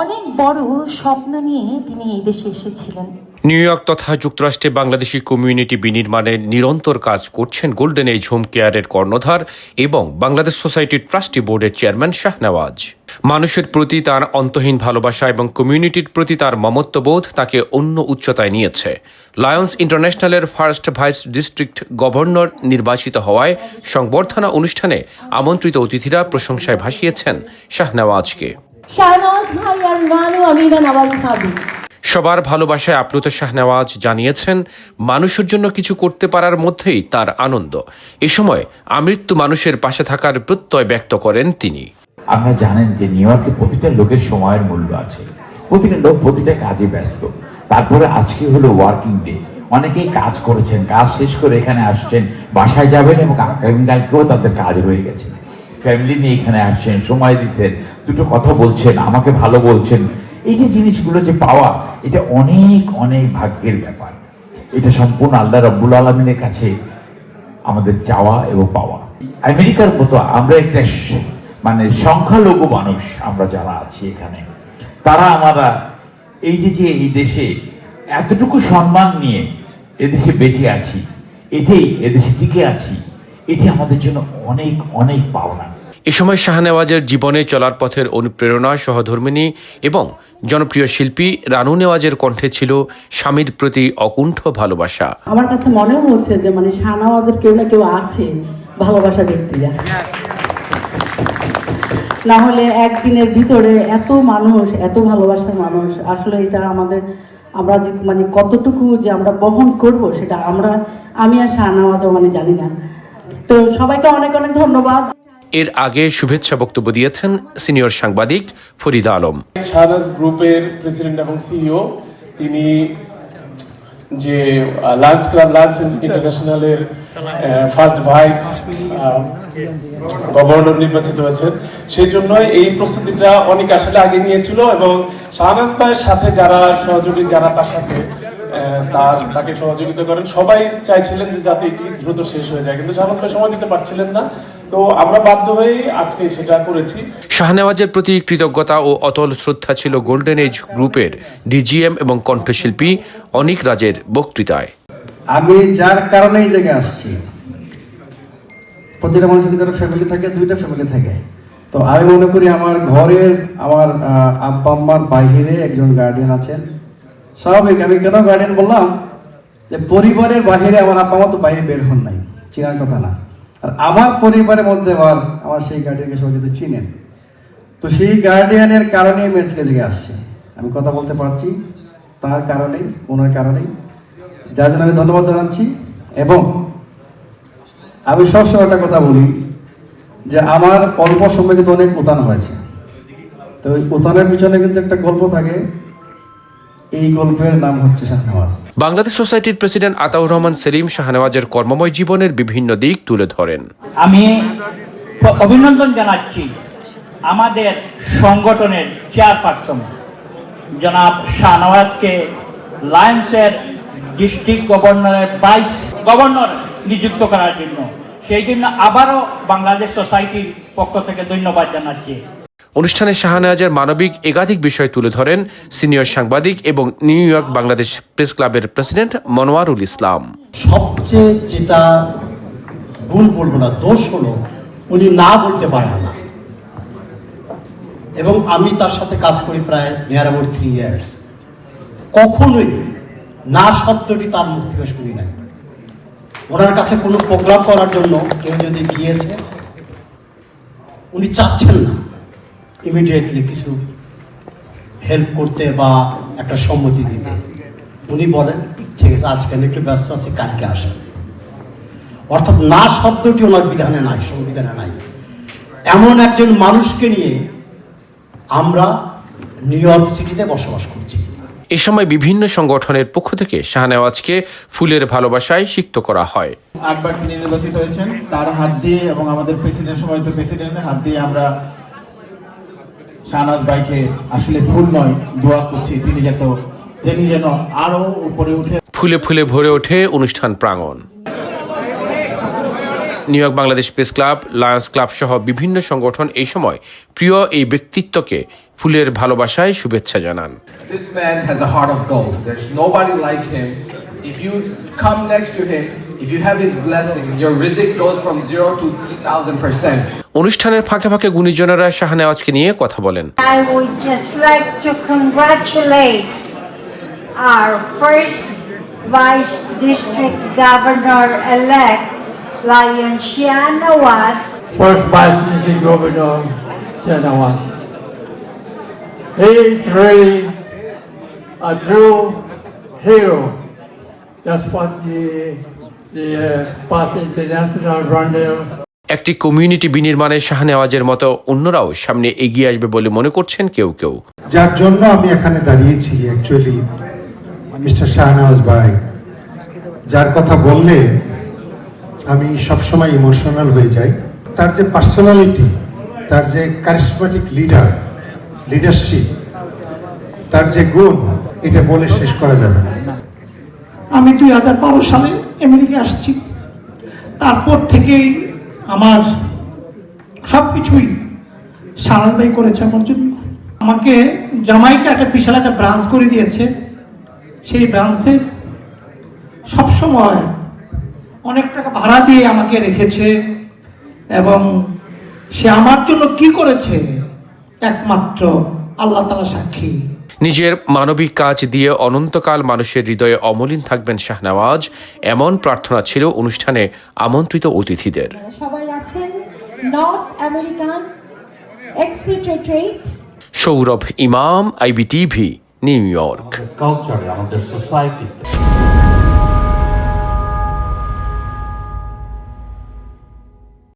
অনেক বড় স্বপ্ন নিয়ে তিনি এই দেশে এসেছিলেন। নিউ ইয়র্ক তথা যুক্তরাষ্ট্রে বাংলাদেশি কমিউনিটি বিনির্মাণের নিরন্তর কাজ করছেন গোল্ডেন এজ হোম কেয়ারের কর্ণধার এবং বাংলাদেশ সোসাইটির ট্রাস্টি বোর্ডের চেয়ারম্যান শাহনেওয়াজ। মানুষের প্রতি তার অন্তহীন ভালোবাসা এবং কমিউনিটির প্রতি তার মমত্ববোধ তাকে অন্য উচ্চতায় নিয়েছে। লায়ন্স ইন্টারন্যাশনালের ফার্স্ট ভাইস ডিস্ট্রিক্ট গভর্নর নির্বাচিত হওয়ায় সংবর্ধনা অনুষ্ঠানে আমন্ত্রিত অতিথিরা প্রশংসায় ভাসিয়েছেন শাহনেওয়াজকে। শাহনওয়াজ ভাই আর রানু আমিনা নওয়াজ ভাবি। সবার ভালোবাসায় আপ্লুত শাহনেওয়াজ জানিয়েছেন, মানুষের জন্য কিছু করতে পারার মধ্যেই তার আনন্দ। এ সময় আমৃত্যু মানুষের পাশে থাকার প্রত্যয় ব্যক্ত করেন তিনি। আপনারা জানেন যে নিউ ইয়র্কে প্রতিটা লোকের সময়ের মূল্য আছে, প্রতিটা লোক প্রতিটা কাজে ব্যস্ত। তারপরে আজকে হলো ওয়ার্কিং ডে, অনেকেই কাজ করেছেন, কাজ শেষ করে এখানে আসছেন, বাসায় যাবেন এবং আগামীকালকেও তাদের কাজ রয়ে গেছে। ফ্যামিলি নিয়ে এখানে আসছেন, সময় দিচ্ছেন, দুটো কথা বলছেন, আমাকে ভালো বলছেন। এই যে জিনিসগুলো যে পাওয়া, এটা অনেক অনেক ভাগ্যের ব্যাপার। এটা সম্পূর্ণ আল্লাহ রাব্বুল আলামিনের কাছে আমাদের চাওয়া এবং পাওয়া। আমেরিকার মতো আমরা একটা মানে সংখ্যালঘু মানুষ, আমরা যারা আছি এখানে, তারা আমরা এই যে এই দেশে এতটুকু সম্মান নিয়ে এদেশে বেঁচে আছি, এদেশে টিকে আছি, এটি আমাদের জন্য অনেক অনেক পাওনা। এ সময় শাহনেওয়াজের জীবনে চলার পথের অনুপ্রেরণা সহধর্মিণী এবং জনপ্রিয় শিল্পী রানু নেওয়াজের কণ্ঠে ছিল স্বামীর প্রতি অকুণ্ঠ ভালোবাসা। আমার কাছে মনেও হচ্ছে যে শাহনেওয়াজের কেউ না কেউ আছে ভালোবাসা ব্যক্তিরা, না হলে একদিনের ভিতরে এত মানুষ, এত ভালোবাসার মানুষ, আসলে এটা আমরা যে কতটুকু যে আমরা বহন করব সেটা আমি আর শাহনেওয়াজও জানি না। তো সবাইকে অনেক অনেক ধন্যবাদ। এর আগে শুভেচ্ছা বক্তব্য দিয়েছেন সিনিয়র সাংবাদিক ফরিদা আলম। শাহনাজ গ্রুপের প্রেসিডেন্ট এবং সিইও, তিনি যে লায়ন্স ইন্টারন্যাশনালের ফার্স্ট ভাইস গভর্নর নির্বাচিত হয়েছেন, সেই জন্য এই প্রস্তুতিটা অনেক আসলে আগে নিয়েছিল এবং শাহনাজ ভাইয়ের সাথে যারা সহযোগী, যারা তার সাথে তাকে সহযোগিতা করেন, সবাই চাইছিলেন যে যাতে এটি দ্রুত শেষ হয়ে যায়, কিন্তু শাহনাজ ভাই সময় দিতে পারছিলেন না। তো আমরা বাধ্য হয়ে আজকে সেটা করেছি। শাহনেওয়াজের প্রতি কৃতজ্ঞতা ও অতল শ্রদ্ধা ছিল গোল্ডেন এজ গ্রুপের ডিজিএম এবং কণ্ঠশিল্পী অনিক রাজের বক্তৃতায়। আমি যার কারণে এই জায়গায় আসছি, প্রতিটা মানুষের ভিতরে ফ্যামিলি থাকে, দুইটা ফ্যামিলি থাকে। তো আমি মনে করি আমার ঘরের আমার আব্বা আম্মার বাইরে একজন গার্ডিয়ান আছেন। স্বাভাবিক, আমি কেন গার্ডিয়ান বললাম, যে পরিবারের বাহিরে আমার আব্বা মা তো বাইরে বের হন নাই, চেনার কথা না। আর আমার পরিবারের মধ্যে আমার সেই গার্ডিয়ানকে সবাই যদি চিনেন, তো সেই গার্ডিয়ানের কারণেই আমি আজকে জায়গায় আসছি। আমি কথা বলতে পারছি তার কারণেই, ওনার কারণেই, যার জন্য আমি ধন্যবাদ জানাচ্ছি। এবং আমি সবসময় একটা কথা বলি যে আমার অল্প সময় কিন্তু অনেক উত্থান হয়েছে, তো ওই উত্থানের পিছনে কিন্তু একটা গল্প থাকে, এই গল্পের নাম হচ্ছে শাহনেওয়াজ। বাংলাদেশ সোসাইটির প্রেসিডেন্ট আতাউর রহমান সেলিম শাহনেওয়াজের কর্মময় জীবনের বিভিন্ন দিক তুলে ধরেন। আমি অভিনন্দন জানাচ্ছি আমাদের সংগঠনের চেয়ারপারসন জনাব শাহনেওয়াজকে লায়ন্সের ডিস্ট্রিক্ট গভর্নরের ভাইস গভর্নর নিযুক্ত করার জন্য। সেই জন্য আবারও বাংলাদেশ সোসাইটির পক্ষ থেকে ধন্যবাদ জানাচ্ছি। অনুষ্ঠানে শাহনেওয়াজের মানবিক একাধিক বিষয় তুলে ধরেন সিনিয়র সাংবাদিক এবং নিউ ইয়র্ক বাংলাদেশ প্রেস ক্লাবের প্রেসিডেন্ট মনোয়ারুল ইসলাম। সবচেয়ে যেটা গুণ বলবো না, দোষ হলো উনি না বলতে পারেন না, এবং আমি তার সাথে কাজ করি প্রায় নিয়ার অ্যাবাউট 3 ইয়ার্স। কখনোই না শব্দটি তার মুখ থেকে শুনি নাই। ওনার কাছে কোনো প্রোগ্রাম করার জন্য কেউ যদি গিয়েছে, উনি চাচ্ছেন না ইমিডিয়েটলি কিছু হেল্প করতে বা একটা সম্মতি দিতে। উনি বলেন, ঠিক আছে আজকে আমি একটু ব্যস্ত আছি, কালকে আসেন। অর্থাৎ না শব্দটি ওনার বিধানে নাই, সংবিধানে নাই। এমন একজন মানুষকে নিয়ে আমরা নিউ ইয়র্ক সিটিতে বসবাস করছি। এ সময় বিভিন্ন সংগঠনের পক্ষ থেকে শাহনেওয়াজকে ফুলের ভালোবাসায় সিক্ত করা হয়। একবার তিনি নির্বাচিত হয়েছেন, তার হাত দিয়ে এবং আমাদের প্রেসিডেন্ট, সম্মানিত প্রেসিডেন্টের হাত দিয়ে আমরা শাহনেওয়াজ ভাইকে আসলে ফুল নয় দোয়া করছি, তিনি যেন আরো উপরে উঠে। ফুলে ফুলে ভরে ওঠে অনুষ্ঠান প্রাঙ্গণ। New York Bangladesh press club, Lions club সহ বিভিন্ন সংগঠন এই সময় প্রিয় এই ব্যক্তিত্বকে ফুলের ভালোবাসায় শুভেচ্ছা জানান। This man has a heart of gold. There's nobody like him. If you come next to him, if you have his blessing, your rizq goes from 0 to 3,000%. অনুষ্ঠানের ফাঁকে ফাঁকে গুণীজনেরা শাহনেওয়াজকে নিয়ে কথা বলেন। I would just like to congratulate our first Vice District Governor-elect, Lion Shahnawaz. First Vice District Governor Shahnawaz. He is really a true hero. That's what the past international runner. একটি community বিনির্মাণে শাহনেওয়াজের মতো অন্যরাও সামনে এগিয়ে আসবে বলে মনে করছেন কেউ কেউ। যার জন্য আমি এখানে দাঁড়িয়েছি অ্যাকচুয়ালি মিস্টার শাহনেওয়াজ ভাই, যার কথা বললে আমি সবসময় ইমোশনাল হয়ে যাই। তার যে পার্সোনালিটি, তার যে কারিশমাটিক লিডারশিপ, তার যে গুণ, এটা বলে শেষ করা যাবে না। আমি 2012 সালে আমেরিকা আসছি, তারপর থেকেই আমার সব কিছুই শাহনেওয়াজ ভাই করেছে আমার জন্য। আমাকে জামাইকা একটা বিশাল একটা ব্রাঞ্চ করে দিয়েছে, সেই ব্রাঞ্চে সবসময় অনেক টাকা ভাড়া দিয়ে আমাকে রেখেছে এবং সে আমার জন্য কি করেছে একমাত্র আল্লাহ তাআলা সাক্ষী। নিজের মানবিক কাজ দিয়ে অনন্তকাল মানুষের হৃদয়ে অমলিন থাকবেন শাহনেওয়াজ, এমন প্রার্থনা ছিল অনুষ্ঠানে আমন্ত্রিত অতিথিদের। সবাই আছেন নর্থ আমেরিকান এক্সপেট্রিয়েট। সৌরভ ইমাম, IBTV, নিউ ইয়র্ক। কালচারে আমাদের সোসাইটিতে